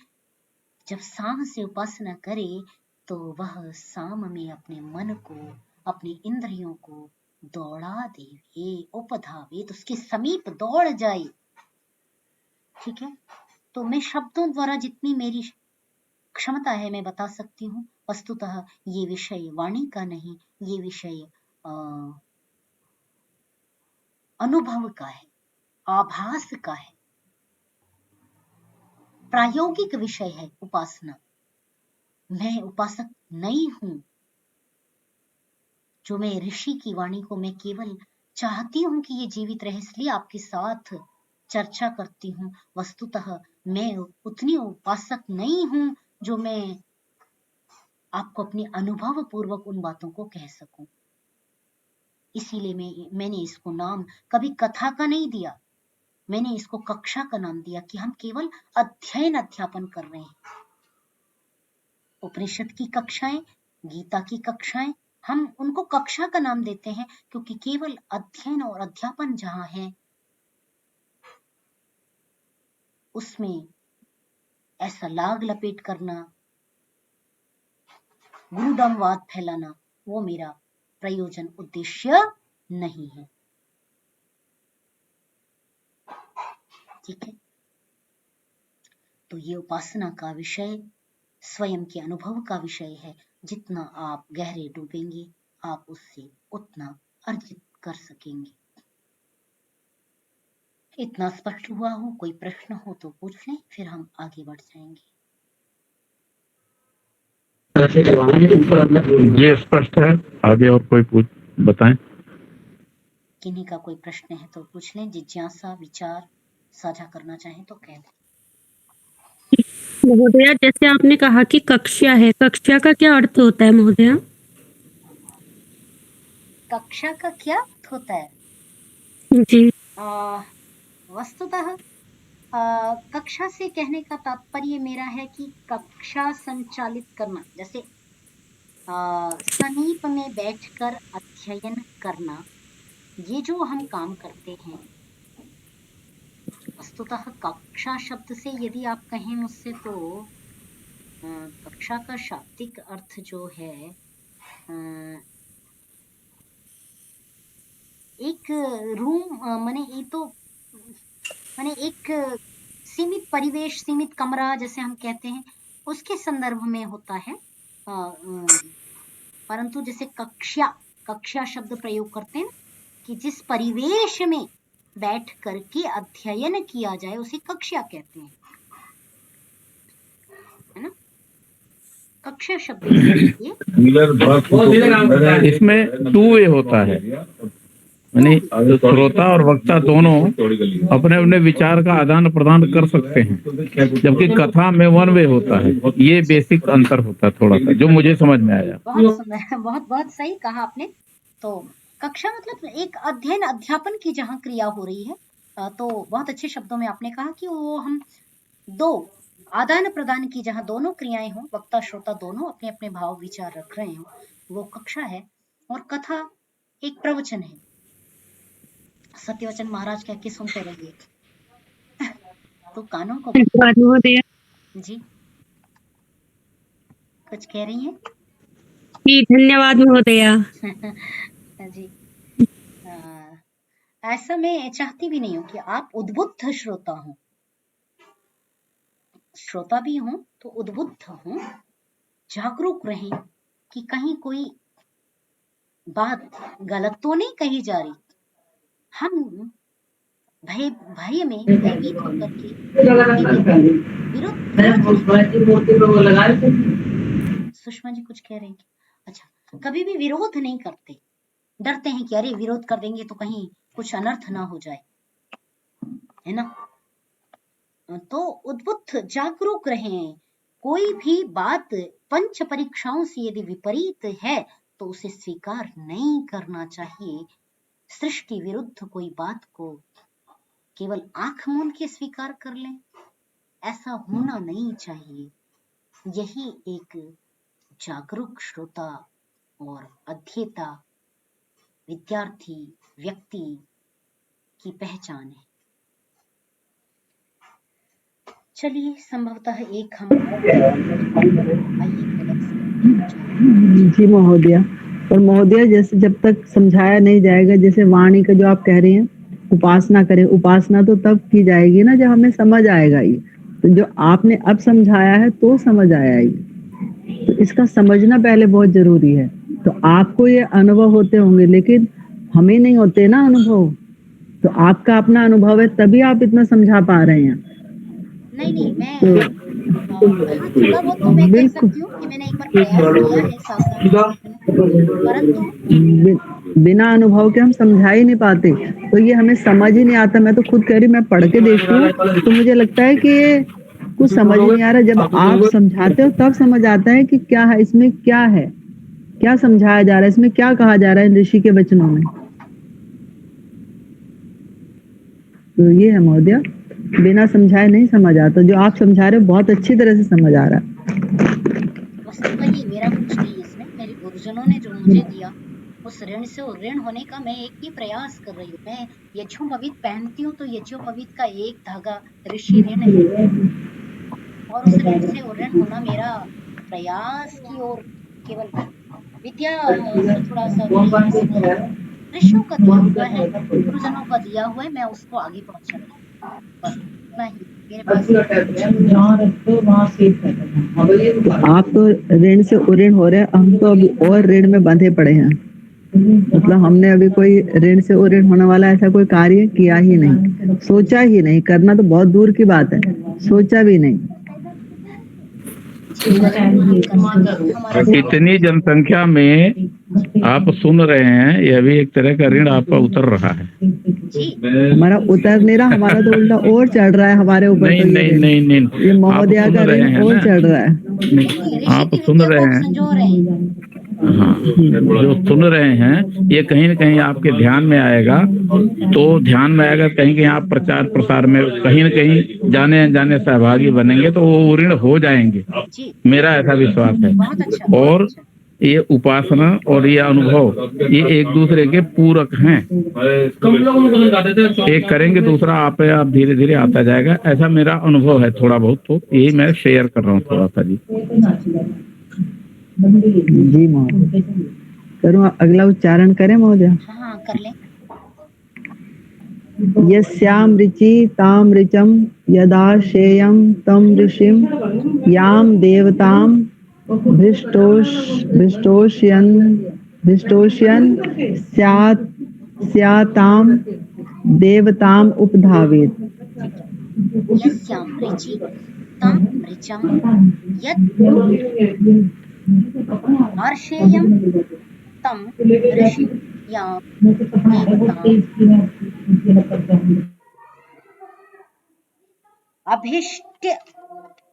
जब साम से उपासना करे, तो वह साम में अपने मन को, अपनी इंद्रियों को दौड़ा देवे, उपधावे, तो उसके समीप दौड़ जाए। ठीक है, तो मैं शब्दों द्वारा जितनी मेरी क्षमता है मैं बता सकती हूँ। वस्तुतः ये विषय वाणी का नहीं, ये विषय अनुभव का है, आभास का है, प्रायोगिक विषय है उपासना। मैं उपासक नहीं हूं, जो मैं ऋषि की वाणी को मैं केवल चाहती हूं कि ये जीवित रहे, इसलिए आपके साथ चर्चा करती हूँ। वस्तुतः मैं उतनी उपासक नहीं हूं जो मैं आपको अपने अनुभव पूर्वक उन बातों को कह सकूं। इसीलिए मैंने इसको नाम कभी कथा का नहीं दिया, मैंने इसको कक्षा का नाम दिया कि हम केवल अध्ययन अध्यापन कर रहे हैं। उपनिषद की कक्षाएं, गीता की कक्षाएं, हम उनको कक्षा का नाम देते हैं क्योंकि केवल अध्ययन और अध्यापन जहां है उसमें ऐसा लाग लपेट करना, गुरुडमवाद फैलाना, वो मेरा प्रयोजन उद्देश्य नहीं है। ठीक है, तो ये उपासना का विषय स्वयं के अनुभव का विषय है। जितना आप गहरे डूबेंगे आप उससे उतना अर्जित कर सकेंगे। इतना स्पष्ट हुआ हो? कोई प्रश्न हो तो पूछ लें, फिर हम आगे बढ़ जाएंगे। ये स्पष्ट है, आगे और कोई बताएं। किन्हीं का कोई प्रश्न है तो पूछ लें, जिज्ञासा विचार साझा करना चाहें तो कह दें। महोदया, जैसे आपने कहा कि कक्षा है, कक्षा का क्या अर्थ होता है महोदया? कक्षा का क्या अर्थ होता है? जी, वस्तुतः कक्षा से कहने का तात्पर्य मेरा है कि कक्षा संचालित करना, जैसे समीप में बैठकर अध्ययन करना, ये जो हम काम करते हैं। वस्तुतः कक्षा शब्द से यदि आप कहें मुझसे तो कक्षा का शाब्दिक अर्थ जो है एक रूम, माने ये तो माने एक सीमित परिवेश, सीमित कमरा जैसे हम कहते हैं, उसके संदर्भ में होता है। परंतु जैसे कक्षा, कक्षा शब्द प्रयोग करते हैं कि जिस परिवेश में बैठ करके अध्ययन किया जाए उसे कक्षा कहते हैं, है ना। कक्षा शब्द इसमें टू वे होता है, यानी श्रोता और वक्ता दोनों अपने अपने विचार का आदान प्रदान कर सकते हैं, जबकि कथा में वन वे होता है। ये बेसिक अंतर होता है थोड़ा सा, जो मुझे समझ में आया। बहुत बहुत सही कहा आपने। तो कक्षा मतलब एक अध्ययन अध्यापन की जहाँ क्रिया हो रही है, तो बहुत अच्छे शब्दों में आपने कहा कि वो हम दो आदान प्रदान की जहाँ दोनों क्रियाएं हों, वक्ता श्रोता दोनों अपने अपने भाव विचार रख रहे हो, वो कक्षा है। और कथा एक प्रवचन है। सत्यवचन महाराज कह के सुनते रहिए तो कानों को। महोदय जी कुछ कह रही हैं? जी धन्यवाद महोदया। जी ऐसा मैं चाहती भी नहीं हूँ कि आप उद्बुद्ध श्रोता हो, श्रोता भी हो तो उद्बुद्ध हो, जागरूक रहें कि कहीं कोई बात गलत तो नहीं कही जा रही। हम भय में भयभीत होकर के सुषमा जी कुछ कह रहे हैं? अच्छा, कभी भी विरोध नहीं करते, डरते हैं कि अरे विरोध कर देंगे तो कहीं कुछ अनर्थ ना हो जाए, है ना। तो उद्बुद्ध जागरूक रहें। कोई भी बात पंच परीक्षाओं से यदि विपरीत है तो उसे स्वीकार नहीं करना चाहिए। सृष्टि विरुद्ध कोई बात को केवल आंख मूंद के स्वीकार कर लें, ऐसा होना नहीं चाहिए। यही एक जागरूक श्रोता और अध्येता विद्यार्थी व्यक्ति की पहचान है। चलिए संभवतः एक हम जी महोदया। और महोदया जैसे जब तक समझाया नहीं जाएगा, जैसे वाणी का जो आप कह रहे हैं उपासना करें, उपासना तो तब की जाएगी ना जब हमें समझ आएगा। ये तो जो आपने अब समझाया है तो समझ आया ये, तो इसका समझना पहले बहुत जरूरी है। तो आपको ये अनुभव होते होंगे लेकिन हमें नहीं होते ना अनुभव, तो आपका अपना अनुभव है तभी आप इतना समझा पा रहे हैं। नहीं मैं थोड़ा बहुत तो मैं कह सकती हूँ कि मैंने एक बार प्रयास किया है, परंतु बिना अनुभव के हम समझा ही नहीं पाते, तो ये हमें समझ ही नहीं आता। मैं तो खुद कह रही, मैं पढ़ के देखूं तो मुझे लगता है कि ये कुछ समझ नहीं आ रहा। जब आप समझाते हो तब समझ आता है कि क्या है इसमें, क्या है, क्या समझाया जा रहा है, इसमें क्या कहा जा रहा है ऋषि के वचनों में। तो ये है महोदया, बिना समझाए नहीं समझ आता। जो आप समझा रहे हो बहुत अच्छी तरह से समझ आ रहा है। वस्तुतः मेरा कुछ नहीं इसमें, मेरे गुरुजनों ने जो मुझे दिया उस ऋण से ऋण होने का मैं एक ही प्रयास कर रही हूँ। मैं यज्ञोपवीत पहनती हूँ तो यज्ञोपवीत का एक धागा ऋषि ऋण है, और उस ऋण से ऋण होना मेरा प्रयास की ओर केवल विद्या से थोड़ा सा ऋषियों का दिया हुआ है, गुरुजनों का दिया हुआ है, मैं उसको आगे पहुंचा रही हूँ, बस इतना ही मेरे पास। आप तो ऋण से ऋण हो रहे हैं, हम तो अभी और ऋण में बंधे पड़े हैं। मतलब हमने अभी कोई ऋण से ऋण होने वाला ऐसा कोई कार्य किया ही नहीं, सोचा ही नहीं। करना तो बहुत दूर की बात है, सोचा भी नहीं। इतनी जनसंख्या में आप सुन रहे हैं, यह भी एक तरह का ऋण आपका उतर रहा है। हमारा उतर नहीं रहा, हमारा तो उल्टा और चढ़ रहा है हमारे ऊपर। नहीं, तो नहीं, नहीं, नहीं, ये महोदया का ऋण और चढ़ रहा है। आप सुन रहे हैं, हाँ, जो सुन रहे हैं ये कहीं न कहीं आपके ध्यान में आएगा, तो ध्यान में आएगा, कहीं कहीं आप प्रचार प्रसार में कहीं न कहीं जाने अनजाने सहभागी बनेंगे तो वो ऋण हो जाएंगे, मेरा ऐसा विश्वास है। और ये उपासना और ये अनुभव ये एक दूसरे के पूरक हैं। एक करेंगे दूसरा आप धीरे धीरे आता जाएगा, ऐसा मेरा अनुभव है थोड़ा बहुत, तो यही मैं शेयर कर रहा हूँ थोड़ा सा। जी महोदय, करूँ अगला उच्चारण करें महोदय? हाँ कर लें। यस्याम ऋचि ताम ऋचम यदा शेयम तम ऋषिम याम देवताम भृष्टोष्यन् स्यातां देवताम् उपधावेत्। यस्यां ऋचि तां ऋचं यत् हर्षेयं तं ऋषि यां देवताम्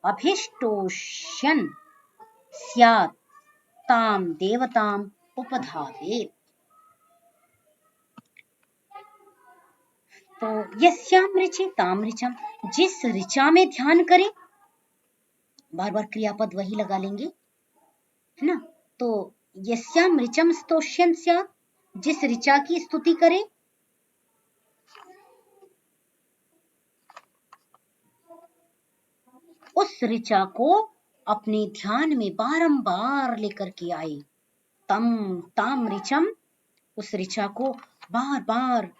अभिष्टोष्यन् स्यात् तां देवताम् उपधावेत्। तो यस्यां ऋचि ताम ऋचम, जिस ऋचा में ध्यान करें, बार बार क्रियापद वही लगा लेंगे, है ना। तो यस्याम ऋचम स्तोष्यन् स्यात्, जिस ऋचा की स्तुति करे, उस ऋचा को अपने ध्यान में बारंबार लेकर के आए। तम ताम ऋचम, उस ऋचा को बार बार,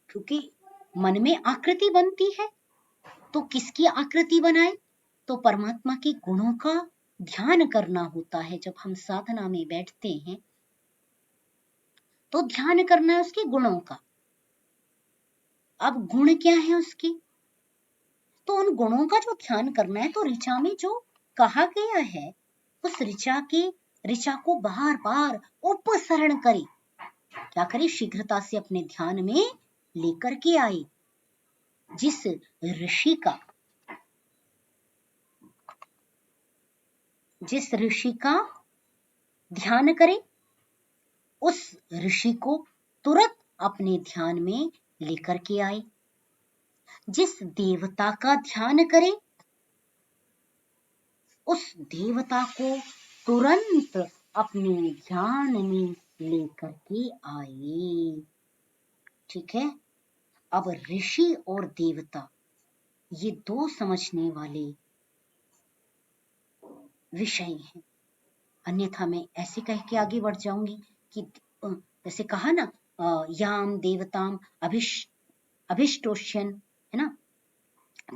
क्योंकि मन में आकृति बनती है, तो किसकी आकृति बनाए, तो परमात्मा के गुणों का ध्यान करना होता है। जब हम साधना में बैठते हैं तो ध्यान करना है उसके गुणों का। अब गुण क्या है उसके, तो उन गुणों का जो ध्यान करना है, तो ऋचा में जो कहा गया है उस ऋचा को बार बार उपसरण करे, क्या करे, शीघ्रता से अपने ध्यान में लेकर के आए। जिस ऋषि का ध्यान करे, उस ऋषि को तुरंत अपने ध्यान में लेकर के आए। जिस देवता का ध्यान करे, उस देवता को तुरंत अपने ध्यान में लेकर के आए। ठीक है। अब ऋषि और देवता, ये दो समझने वाले विषय हैं। अन्यथा मैं ऐसे कह के आगे बढ़ जाऊंगी कि जैसे कहा ना, याम देवताम अभिष्टोष्यन, है ना,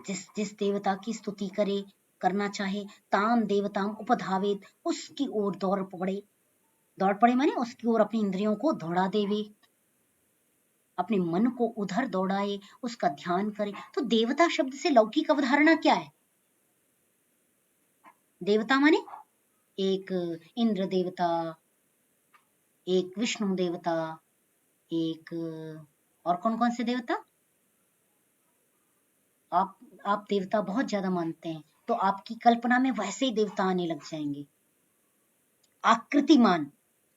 जिस देवता की स्तुति करे, करना चाहे, ताम देवताम उपधावेत, उसकी ओर दौड़ पड़े माने उसकी ओर अपनी इंद्रियों को दौड़ा देवे, अपने मन को उधर दौड़ाए, उसका ध्यान करे। तो देवता शब्द से लौकिक अवधारणा क्या है? देवता माने एक इंद्र देवता, एक विष्णु देवता, एक और कौन कौन से देवता? आप देवता बहुत ज्यादा मानते हैं, तो आपकी कल्पना में वैसे ही देवता आने लग जाएंगे। आकृतिमान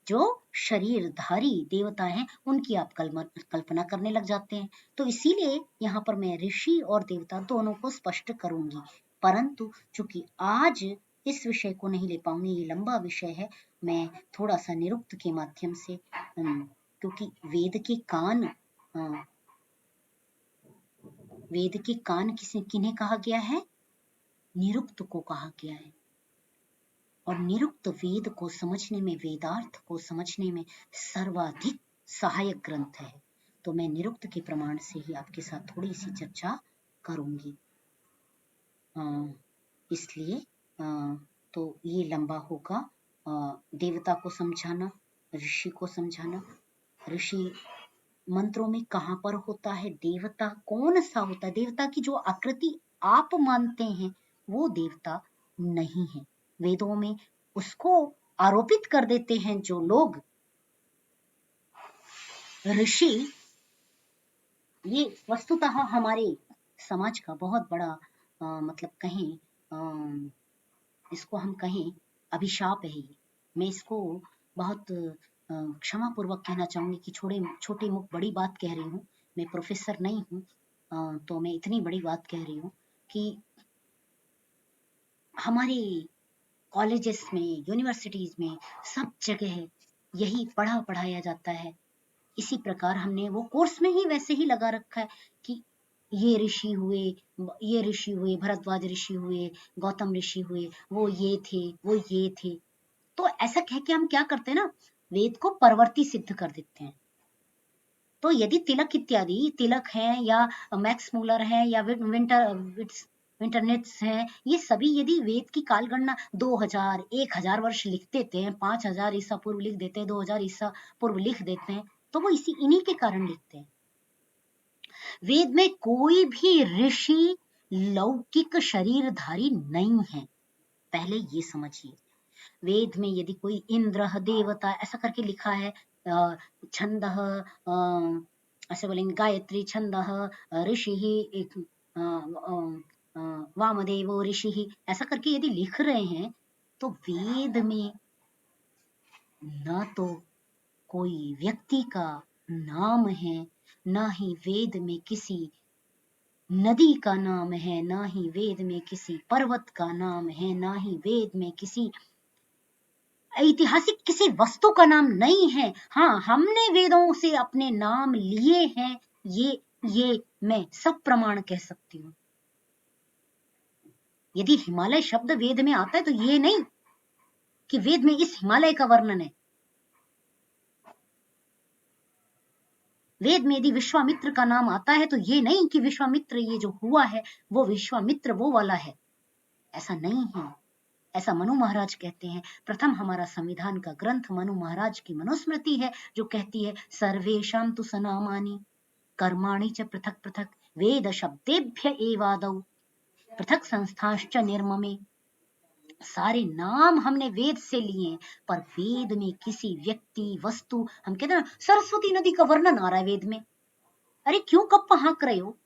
जो शरीरधारी देवता हैं, उनकी आप कल्पना करने लग जाते हैं। तो इसीलिए यहाँ पर मैं ऋषि और देवता दोनों को स्पष्ट करूंगी, परंतु चूंकि आज इस विषय को नहीं ले पाऊंगी, ये लंबा विषय है, मैं थोड़ा सा निरुक्त के माध्यम से, क्योंकि वेद के कान किन्हें कहा गया है? निरुक्त को कहा गया है। और निरुक्त वेद को समझने में, वेदार्थ को समझने में सर्वाधिक सहायक ग्रंथ है। तो मैं निरुक्त के प्रमाण से ही आपके साथ थोड़ी सी चर्चा करूंगी, इसलिए तो ये लंबा होगा। देवता को समझाना, ऋषि को समझाना, ऋषि मंत्रों में कहां पर होता है, देवता कौन सा होता है, देवता की जो आकृति आप मानते हैं वो देवता नहीं है। वेदों में उसको आरोपित कर देते हैं जो लोग ऋषि। ये वस्तुतः हमारे समाज का बहुत बड़ा मतलब कहें, इसको हम कहें अभिशाप है। मैं इसको बहुत क्षमा पूर्वक कहना चाहूंगी कि छोटी मुख बड़ी बात कह रही हूँ। मैं प्रोफेसर नहीं हूँ, तो मैं इतनी बड़ी बात कह रही हूँ कि हमारे कॉलेजेस में, यूनिवर्सिटीज में, सब जगह यही पढ़ाया जाता है। इसी प्रकार हमने वो कोर्स में ही वैसे ही लगा रखा है कि ये ऋषि हुए, भरद्वाज ऋषि हुए, गौतम ऋषि हुए, वो ये थे। तो ऐसा कह के हम क्या करते हैं ना, वेद को परवर्ती सिद्ध कर देते हैं। तो यदि तिलक इत्यादि, तिलक है या मैक्स मूलर है या इंटरनेट्स हैं, ये सभी यदि वेद की कालगणना 2000 1000 वर्ष लिख देते हैं, 5000 ईसा पूर्व लिख देते हैं, 2000 ईसा पूर्व लिख देते हैं, तो वो इन्हीं के कारण लिखते हैं। वेद में कोई भी ऋषि लौकिक शरीरधारी नहीं है, पहले ये समझिए। वेद में यदि कोई इंद्र देवता ऐसा करके लिखा है, छंद ऐसे बोलेंगे गायत्री छंद ऋषि वामदेवो ऋषि ऐसा करके यदि लिख रहे हैं, तो वेद में न तो कोई व्यक्ति का नाम है, ना ही वेद में किसी नदी का नाम है, ना ही वेद में किसी पर्वत का नाम है, ना ही वेद में किसी ऐतिहासिक किसी वस्तु का नाम नहीं है। हाँ, हमने वेदों से अपने नाम लिए हैं, ये मैं सब प्रमाण कह सकती हूँ। यदि हिमालय शब्द वेद में आता है तो ये नहीं कि वेद में इस हिमालय का वर्णन है। वेद में यदि विश्वामित्र का नाम आता है तो ये नहीं कि विश्वामित्र ये जो हुआ है वो विश्वामित्र वो वाला है, ऐसा नहीं है। ऐसा मनु महाराज कहते हैं। प्रथम हमारा संविधान का ग्रंथ मनु महाराज की मनुस्मृति है जो कहती है सर्वेषां तु सनामानि कर्माणि च पृथक पृथक वेद शब्देभ्य एवादौ पृथक संस्थाश्च निर्ममे। सारे नाम हमने वेद से लिए, पर वेद में किसी व्यक्ति वस्तु, हम कहते हैं ना सरस्वती नदी का वर्णन आ रहा है वेद में, अरे क्यों कब हाँक रहे हो?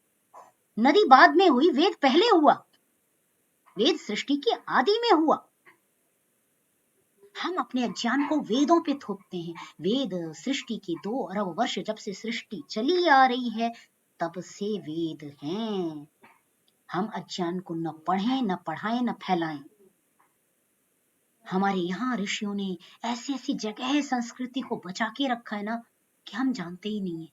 नदी बाद में हुई, वेद पहले हुआ। वेद सृष्टि की आदि में हुआ। हम अपने अज्ञान को वेदों पे थोपते हैं। वेद सृष्टि की 2 अरब वर्ष जब से सृष्टि चली आ रही है तब से वेद हैं। हम अज्ञान को न पढ़ें, न पढ़ाएं, न फैलाएं। हमारे यहाँ ऋषियों ने ऐसी ऐसी जगह संस्कृति को बचा के रखा है ना कि हम जानते ही नहीं है।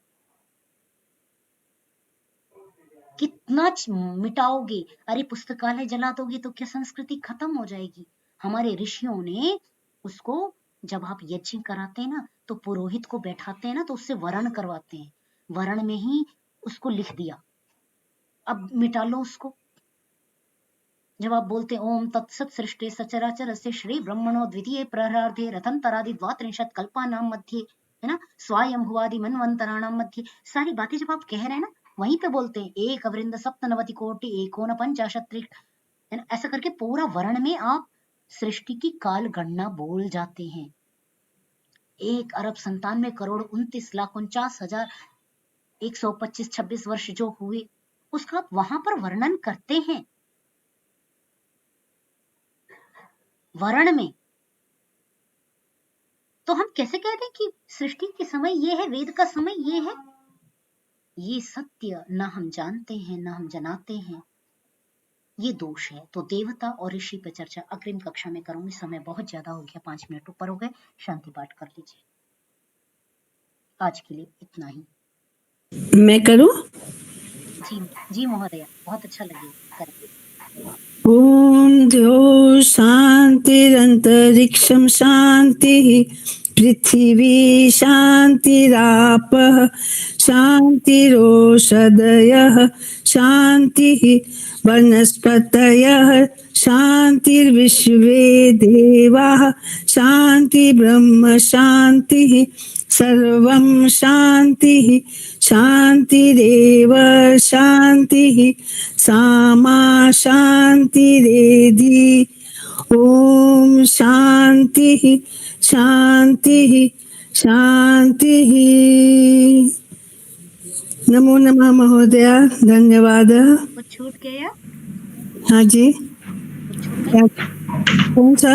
कितना मिटाओगे? अरे पुस्तकालय जला दोगे तो क्या संस्कृति खत्म हो जाएगी? हमारे ऋषियों ने उसको, जब आप यज्ञ कराते हैं ना तो पुरोहित को बैठाते हैं ना तो उससे वरण करवाते हैं, वरण में ही उसको लिख दिया, अब मिटा लो उसको। जब आप बोलते ओम तत्सत सृष्टि सचराचर से श्री ब्रह्मणो द्वितीय प्रहरार्धे रथंतरादि द्वात्रिंशत् कल्पानां मध्ये, है ना, स्वायंभुवादि मनवंतराणां मध्ये, सारी बातें जब आप कह रहे हैं ना वहीं पे बोलते हैं एक वृंद सप्तनवति कोटि एकोन पंचाशत्रिक, है ना, ऐसा करके पूरा वर्ण में आप सृष्टि की काल गणना बोल जाते हैं। 1,98,49,49,49,125 वर्ष जो हुए उसका आप वहां पर वर्णन करते हैं वर्ण में। तो हम कैसे कहते हैं कि सृष्टि के समय ये है, वेद का समय ये है? ये सत्य ना हम जानते हैं ना हम जनाते हैं, ये दोष है। तो देवता और ऋषि पे चर्चा अग्रिम कक्षा में करूंगी, समय बहुत ज्यादा हो गया, 5 मिनट ऊपर हो गए। शांति पाठ कर लीजिए। आज के लिए इतना ही। मैं करूं? जी जी महोदया, बहुत अच्छा लगेगा। ओम द्यो शांतिरंतरिक्षम शांति पृथ्वी शांतिरापः शांतिरोषधयः शांतिः वनस्पतयः शांतिर्विश्वे देवाः शांति ब्रह्म शांतिः सर्वं शांतिः शांतिरेव शांतिः सामा शांतिरेधि। ओम शांतिः शांतिः शांतिः। नमो नमः महोदया, धन्यवाद। कुछ छूट गया? हाँ जी, कुछ छूट गया? कौन सा?